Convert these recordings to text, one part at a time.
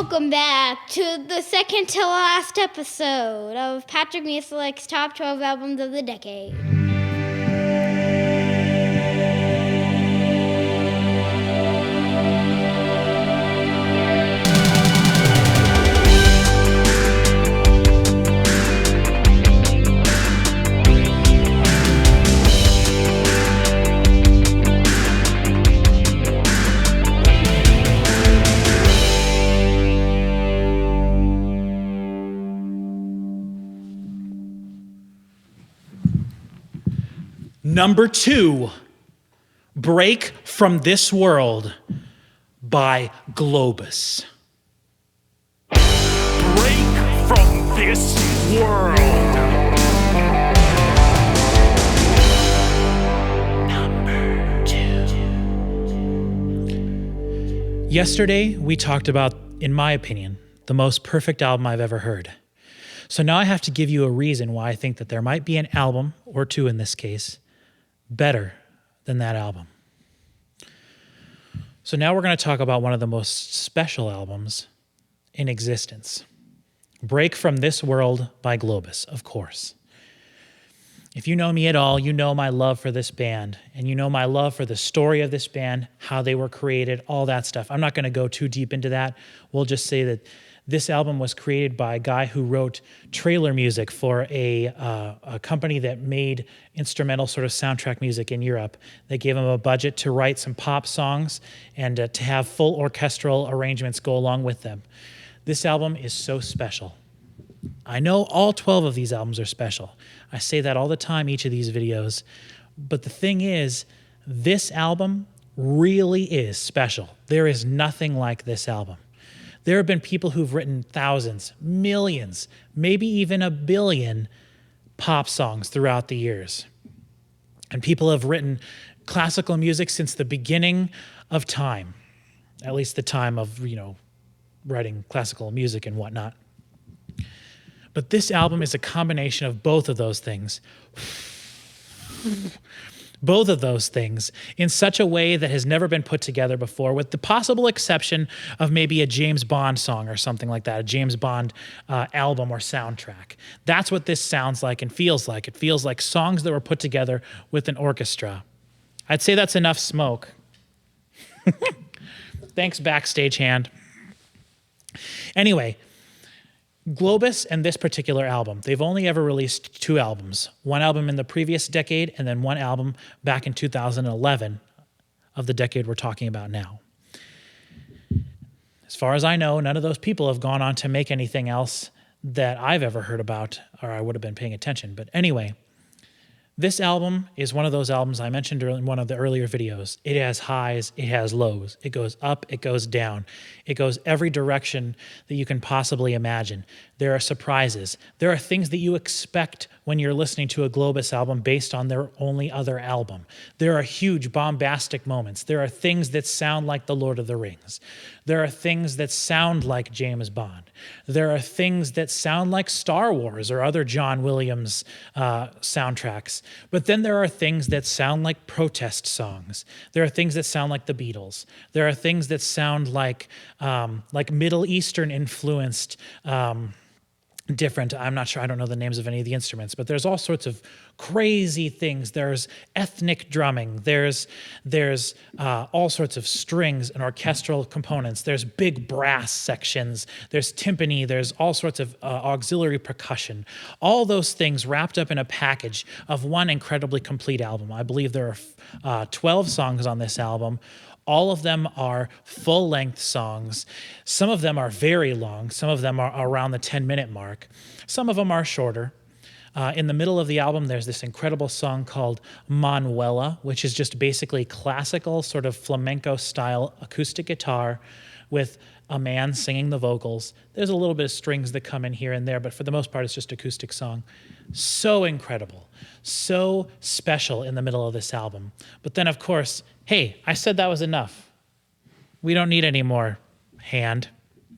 Welcome back to the second to last episode of Patrick Musilek's Top 12 Albums of the Decade. Number 2, Break from This World by Globus. Break from this world. Number 2. Yesterday, we talked about, in my opinion, the most perfect album I've ever heard. So now I have to give you a reason why I think that there might be an album, or two in this case, better than that album. So now we're going to talk about one of the most special albums in existence. Break from This World by Globus, of course. If you know me at all, you know my love for this band, and you know my love for the story of this band, how they were created, all that stuff. I'm not going to go too deep into that. We'll just say that this album was created by a guy who wrote trailer music for a company that made instrumental sort of soundtrack music in Europe. They gave him a budget to write some pop songs and to have full orchestral arrangements go along with them. This album is so special. I know all 12 of these albums are special. I say that all the time, each of these videos. But the thing is, this album really is special. There is nothing like this album. There have been people who've written thousands, millions, maybe even 1 billion pop songs throughout the years. And people have written classical music since the beginning of time, at least the time of, writing classical music and whatnot. But this album is a combination of both of those things. Both of those things in such a way that has never been put together before, with the possible exception of maybe a James Bond song or something like that, a James Bond album or soundtrack. That's what this sounds like and feels like. It feels like songs that were put together with an orchestra. I'd say that's enough smoke. Thanks, backstage hand. Anyway, Globus and this particular album, they've only ever released 2 albums. One album in the previous decade and then one album back in 2011 of the decade we're talking about now. As far as I know, none of those people have gone on to make anything else that I've ever heard about, or I would have been paying attention. But anyway, this album is one of those albums I mentioned in one of the earlier videos. It has highs, it has lows. It goes up, it goes down. It goes every direction that you can possibly imagine. There are surprises. There are things that you expect when you're listening to a Globus album based on their only other album. There are huge bombastic moments. There are things that sound like The Lord of the Rings. There are things that sound like James Bond. There are things that sound like Star Wars or other John Williams soundtracks. But then there are things that sound like protest songs. There are things that sound like the Beatles. There are things that sound like Middle Eastern influenced different. I'm not sure. I don't know the names of any of the instruments, but there's all sorts of crazy things. There's ethnic drumming. There's all sorts of strings and orchestral components. There's big brass sections. There's timpani. There's all sorts of auxiliary percussion. All those things wrapped up in a package of one incredibly complete album. I believe there are 12 songs on this album. All of them are full-length songs. Some of them are very long. Some of them are around the 10-minute mark. Some of them are shorter. In the middle of the album, there's this incredible song called Manuela, which is just basically classical, sort of flamenco-style acoustic guitar with a man singing the vocals. There's a little bit of strings that come in here and there, but for the most part, it's just acoustic song. So incredible, so special in the middle of this album. But then, of course, hey, I said that was enough. We don't need any more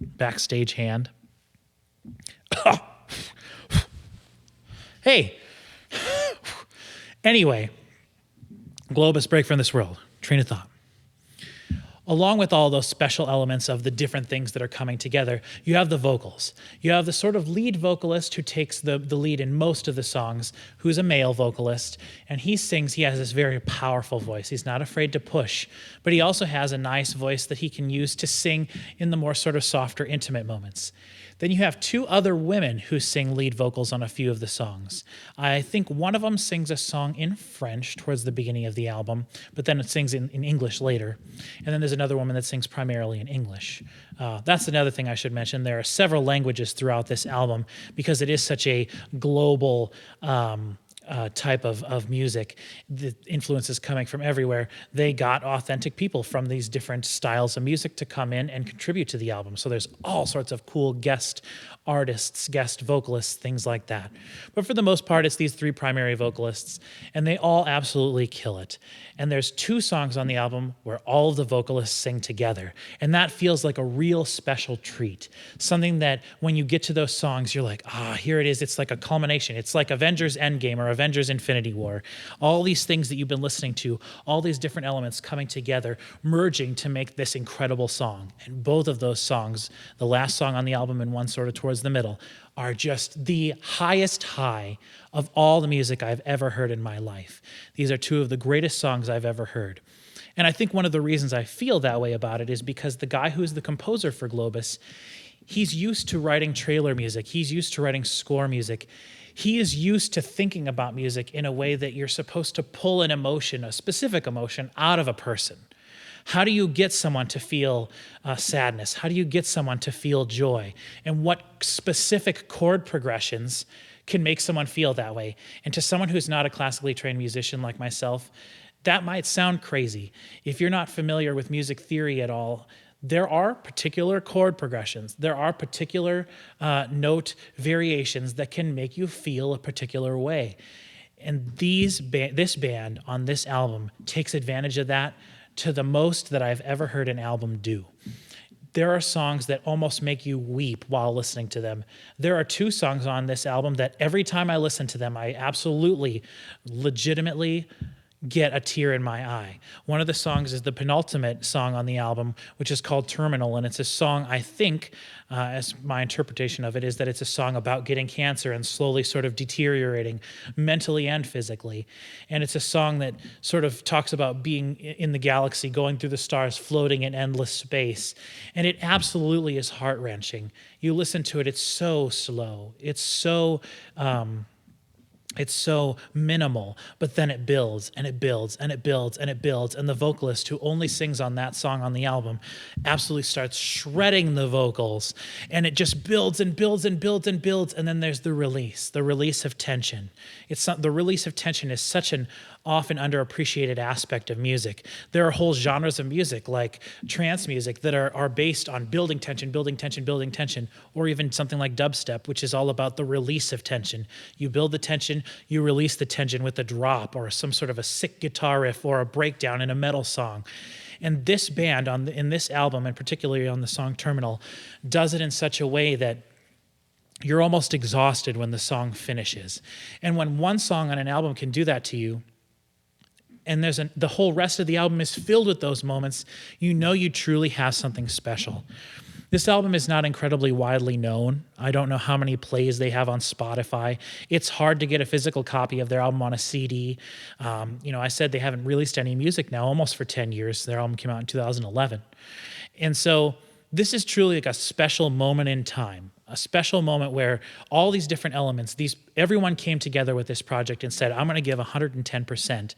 backstage hand. Hey. Anyway, Globus, Break from This World. Train of thought. Along with all those special elements of the different things that are coming together, you have the vocals. You have the sort of lead vocalist who takes the lead in most of the songs, who's a male vocalist, and he sings, he has this very powerful voice. He's not afraid to push, but he also has a nice voice that he can use to sing in the more sort of softer, intimate moments. Then you have two other women who sing lead vocals on a few of the songs. I think one of them sings a song in French towards the beginning of the album, but then it sings in English later. And then there's another woman that sings primarily in English. That's another thing I should mention. There are several languages throughout this album because it is such a global type of music. The influences coming from everywhere. They got authentic people from these different styles of music to come in and contribute to the album. So there's all sorts of cool guest artists, guest vocalists, things like that. But for the most part, it's these three primary vocalists, and they all absolutely kill it. And there's two songs on the album where all of the vocalists sing together, and that feels like a real special treat. Something that when you get to those songs, you're like, here it is. It's like a culmination. It's like Avengers Endgame or Avengers Infinity War. All these things that you've been listening to, all these different elements coming together, merging to make this incredible song. And both of those songs, the last song on the album and one sort of towards the middle, are just the highest high of all the music I've ever heard in my life. These are two of the greatest songs I've ever heard. And I think one of the reasons I feel that way about it is because the guy who's the composer for Globus, he's used to writing trailer music. He's used to writing score music. He is used to thinking about music in a way that you're supposed to pull an emotion, a specific emotion, out of a person. How do you get someone to feel sadness? How do you get someone to feel joy? And what specific chord progressions can make someone feel that way? And to someone who's not a classically trained musician like myself, that might sound crazy. If you're not familiar with music theory at all, there are particular chord progressions. There are particular note variations that can make you feel a particular way. And this band on this album takes advantage of that to the most that I've ever heard an album do. There are songs that almost make you weep while listening to them. There are two songs on this album that every time I listen to them, I absolutely, legitimately get a tear in my eye. One of the songs is the penultimate song on the album, which is called Terminal, and it's a song, I think, as my interpretation of it, is that it's a song about getting cancer and slowly sort of deteriorating mentally and physically. And it's a song that sort of talks about being in the galaxy, going through the stars, floating in endless space. And it absolutely is heart-wrenching. You listen to it, it's so slow. It's so minimal, but then it builds and it builds and it builds and it builds. And the vocalist who only sings on that song on the album absolutely starts shredding the vocals. And it just builds and builds and builds and builds. And then there's the release of tension. The release of tension is such an often underappreciated aspect of music. There are whole genres of music like trance music that are based on building tension, building tension, building tension, or even something like dubstep, which is all about the release of tension. You build the tension, you release the tension with a drop or some sort of a sick guitar riff or a breakdown in a metal song. And this band in this album, and particularly on the song Terminal, does it in such a way that you're almost exhausted when the song finishes. And when one song on an album can do that to you, and the whole rest of the album is filled with those moments, you know you truly have something special. This album is not incredibly widely known. I don't know how many plays they have on Spotify. It's hard to get a physical copy of their album on a CD. I said they haven't released any music now almost for 10 years. Their album came out in 2011. And so this is truly like a special moment in time, a special moment where all these different elements, everyone came together with this project and said, I'm going to give 110%.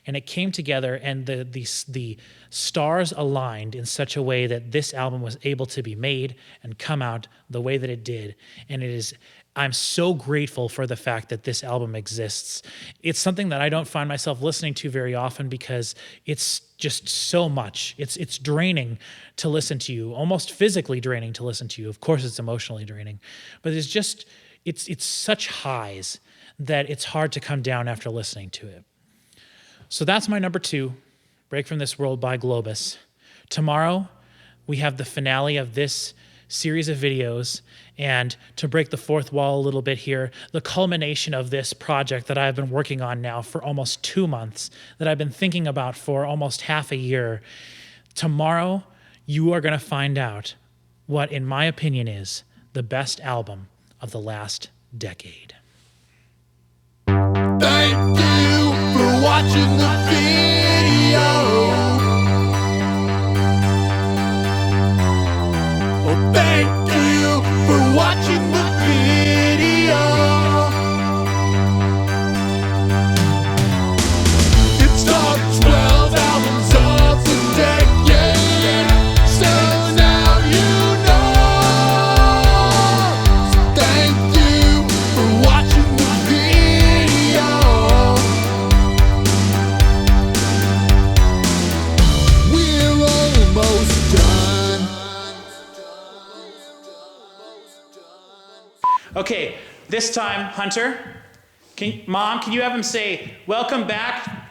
And it came together, and the stars aligned in such a way that this album was able to be made and come out the way that it did. And I'm so grateful for the fact that this album exists. It's something that I don't find myself listening to very often because it's just so much. It's draining to listen to you, almost physically draining to listen to you. Of course, it's emotionally draining, but it's such highs that it's hard to come down after listening to it. So that's my number 2, Break From This World by Globus. Tomorrow, we have the finale of this series of videos, and to break the fourth wall a little bit here, the culmination of this project that I've been working on now for almost 2 months, that I've been thinking about for almost half a year. Tomorrow, you are going to find out what, in my opinion, is the best album of the last decade. Thank you for watching the video. Oh, thank you for watching the video. It's top 12 albums of the decade, so now you know. So thank you for watching the video. We're almost done. Okay, this time, Hunter, Mom, can you have him say, welcome back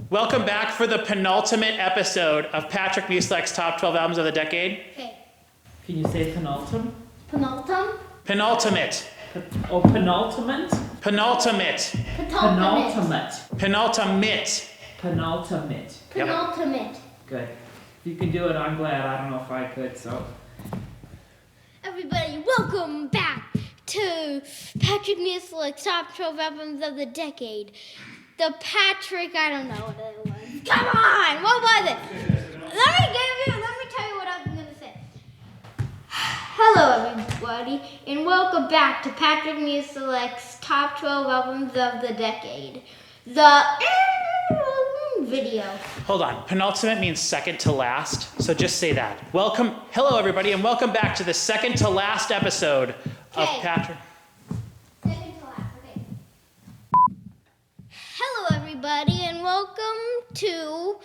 for the penultimate episode of Patrick Musilek's Top 12 Albums of the Decade? Okay. Can you say penultimate? Penultimate. Penultimate. Oh, penultimate? Penultimate. Penultimate. Penultimate. Penultimate. Yep. Penultimate. Good. If you can do it, I'm glad. I don't know if I could, so. Everybody, welcome back to Patrick Musilek's Top 12 Albums of the Decade. The Patrick, I don't know what it was. Come on, what was it? Let me tell you what I was going to say. Hello, everybody, and welcome back to Patrick Musilek's Top 12 Albums of the Decade. The video. Hold on. Penultimate means second to last, so just say that. Hello everybody, and welcome back to the second to last episode of Okay. Patrick. Second to last, okay. Hello, everybody, and welcome to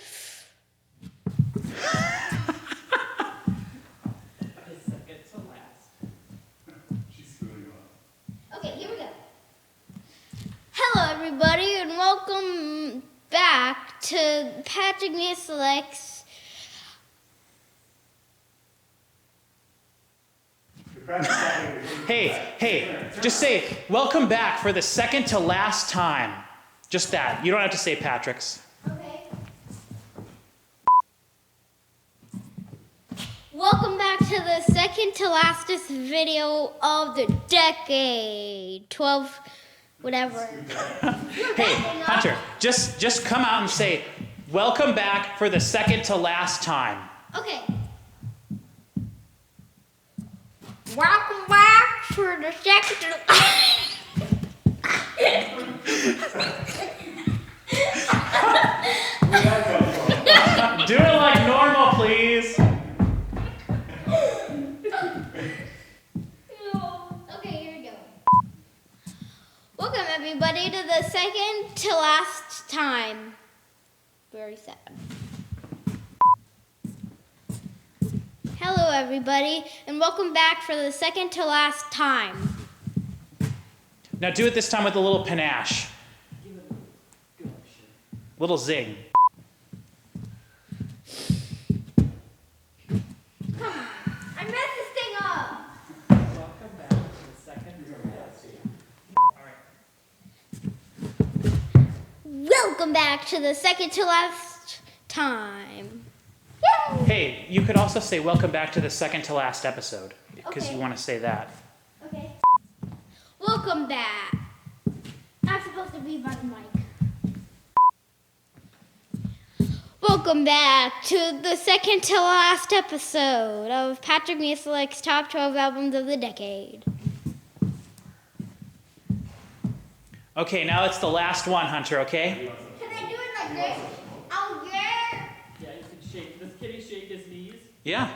Second to last. Okay, here we go. Hello, everybody, and welcome back to Patrick Musilek's. Hey, just say, welcome back for the second to last time. Just that. You don't have to say Patrick's. Okay. Welcome back to the second to lastest video of the decade. 12, whatever. Hey, Hunter, just come out and say, welcome back for the second to last time. Okay. Welcome back for the second to Do it like normal, please. Okay, here we go. Welcome everybody to the second to last time. Very sad. Hello everybody, and welcome back for the second to last time. Now do it this time with a little panache. Little zing. I messed this thing up. Welcome back to the second to last. Welcome back to the second to last time. Yay! Hey, you could also say welcome back to the second to last episode, because Okay. you want to say that. Okay. Welcome back. I'm supposed to be by the mic. Welcome back to the second to last episode of Patrick Musilek's Top 12 Albums of the Decade. Okay, now it's the last one, Hunter, okay? Can I do it like this? Oh, yeah. Yeah, you can shake. Does Kitty shake his knees? Yeah.